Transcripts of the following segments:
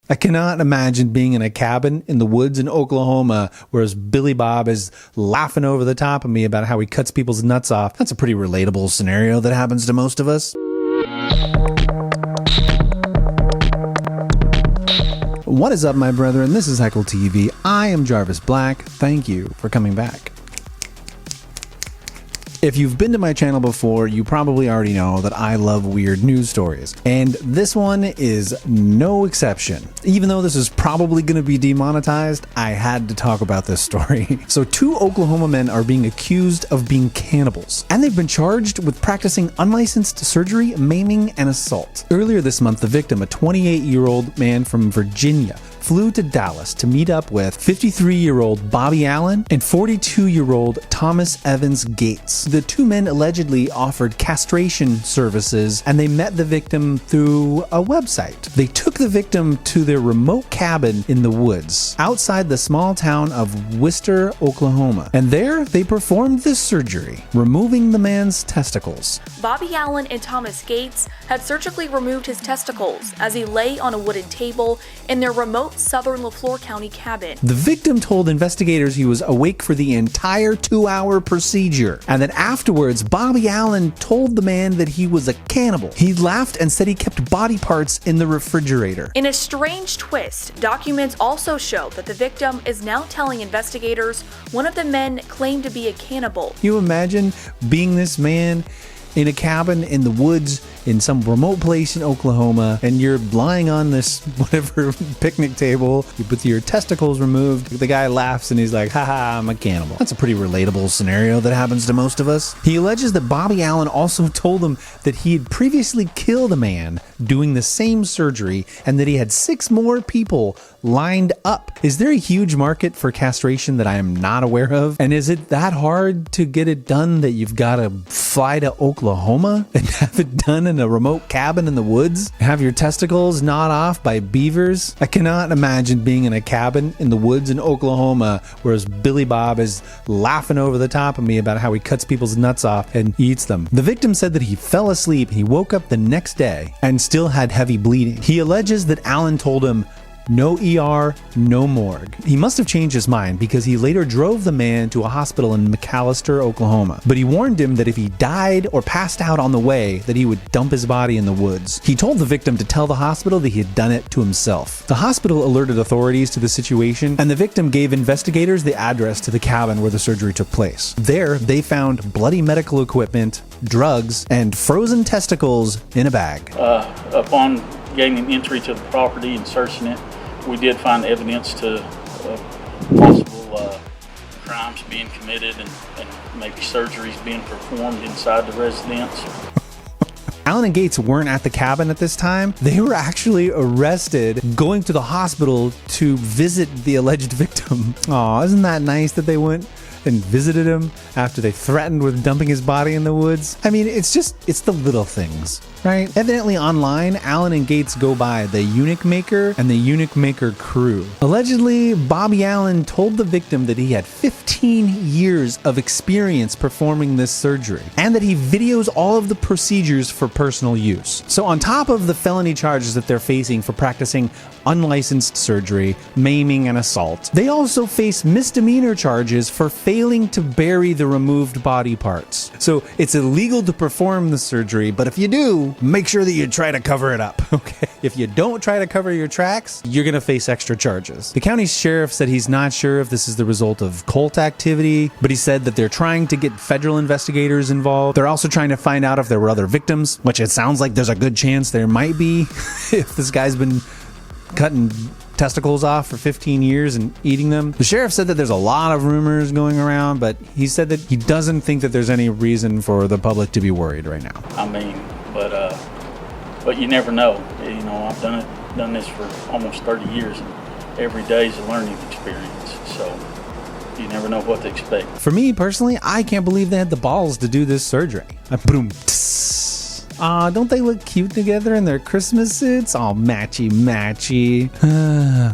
I cannot imagine being in a cabin in the woods in Oklahoma, whereas Billy Bob is laughing over the top of me about how he cuts people's nuts off. That's a pretty relatable scenario that happens to most of us. What is up, my brethren? This is Heckle TV. I am Jarvis Black. Thank you for coming back. If you've been to my channel before, you probably already know that I love weird news stories, and this one is no exception. Even though this is probably going to be demonetized, I had to talk about this story. So 2 Oklahoma men are being accused of being cannibals, and they've been charged with practicing unlicensed surgery, maiming, and assault. Earlier this month, the victim, a 28-year-old man from Virginia, flew to Dallas to meet up with 53-year-old Bobby Allen and 42-year-old Thomas Evans Gates. The 2 men allegedly offered castration services, and they met the victim through a website. They took the victim to their remote cabin in the woods outside the small town of Wister, Oklahoma, and there they performed this surgery, removing the man's testicles. Bobby Allen and Thomas Gates had surgically removed his testicles as he lay on a wooden table in their remote southern LeFlore County cabin. The victim told investigators he was awake for the entire 2-hour procedure, and that afterwards, Bobby Allen told the man that he was a cannibal. He laughed and said he kept body parts in the refrigerator. In a strange twist, documents also show that the victim is now telling investigators one of the men claimed to be a cannibal. You imagine being this man in a cabin in the woods in some remote place in Oklahoma, and you're lying on this whatever picnic table with your testicles removed. The guy laughs and he's like, haha, I'm a cannibal. That's a pretty relatable scenario that happens to most of us. He alleges that Bobby Allen also told him that he had previously killed a man doing the same surgery, and that he had 6 more people lined up. Is there a huge market for castration that I am not aware of? And is it that hard to get it done that you've got to fly to Oklahoma and have it done in a remote cabin in the woods? Have your testicles gnawed off by beavers? I cannot imagine being in a cabin in the woods in Oklahoma, whereas Billy Bob is laughing over the top of me about how he cuts people's nuts off and eats them. The victim said that he fell asleep and he woke up the next day and still had heavy bleeding. He alleges that Allen told him, no ER, no morgue. He must have changed his mind because he later drove the man to a hospital in McAlester, Oklahoma. But he warned him that if he died or passed out on the way, that he would dump his body in the woods. He told the victim to tell the hospital that he had done it to himself. The hospital alerted authorities to the situation, and the victim gave investigators the address to the cabin where the surgery took place. There, they found bloody medical equipment, drugs, and frozen testicles in a bag. Upon gaining entry to the property and searching it, we did find evidence to possible crimes being committed and maybe surgeries being performed inside the residence. Allen and Gates weren't at the cabin at this time. They were actually arrested going to the hospital to visit the alleged victim. Aw, isn't that nice that they went and visited him after they threatened with dumping his body in the woods? I mean, it's the little things, right? Evidently online, Allen and Gates go by the Eunuch Maker and the Eunuch Maker crew. Allegedly, Bobby Allen told the victim that he had 15 years of experience performing this surgery, and that he videos all of the procedures for personal use. So on top of the felony charges that they're facing for practicing unlicensed surgery, maiming, and assault, they also face misdemeanor charges for failing to bury the removed body parts. So it's illegal to perform the surgery, but if you do, make sure that you try to cover it up, okay? If you don't try to cover your tracks, you're gonna face extra charges. The county sheriff said he's not sure if this is the result of cult activity, but he said that they're trying to get federal investigators involved. They're also trying to find out if there were other victims, which it sounds like there's a good chance there might be if this guy's been cutting testicles off for 15 years and eating them. The sheriff said that there's a lot of rumors going around, but he said that he doesn't think that there's any reason for the public to be worried right now. I mean, but you never know. You know, I've done this for almost 30 years, and every day is a learning experience. So you never know what to expect. For me personally, I can't believe they had the balls to do this surgery. Boom. Aw, don't they look cute together in their Christmas suits? All matchy matchy.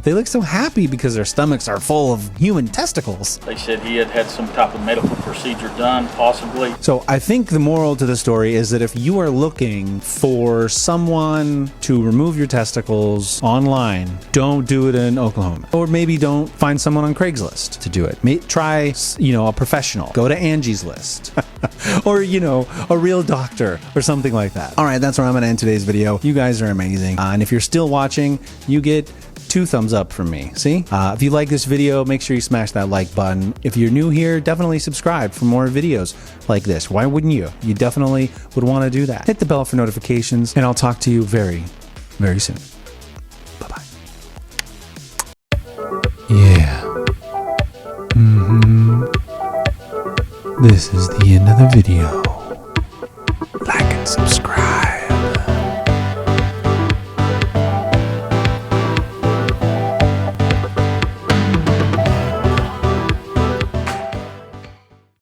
They look so happy because their stomachs are full of human testicles. They said he had had some type of medical procedure done, possibly. So I think the moral to the story is that if you are looking for someone to remove your testicles online, don't do it in Oklahoma. Or maybe don't find someone on Craigslist to do it. Try, a professional. Go to Angie's List. Or, a real doctor or something like that. All right, that's where I'm going to end today's video. You guys are amazing. And if you're still watching, you get 2 thumbs up from me. See? If you like this video, make sure you smash that like button. If you're new here, definitely subscribe for more videos like this. Why wouldn't you? You definitely would want to do that. Hit the bell for notifications, and I'll talk to you very, very soon. Bye-bye. Yeah. This is the end of the video. Like and subscribe.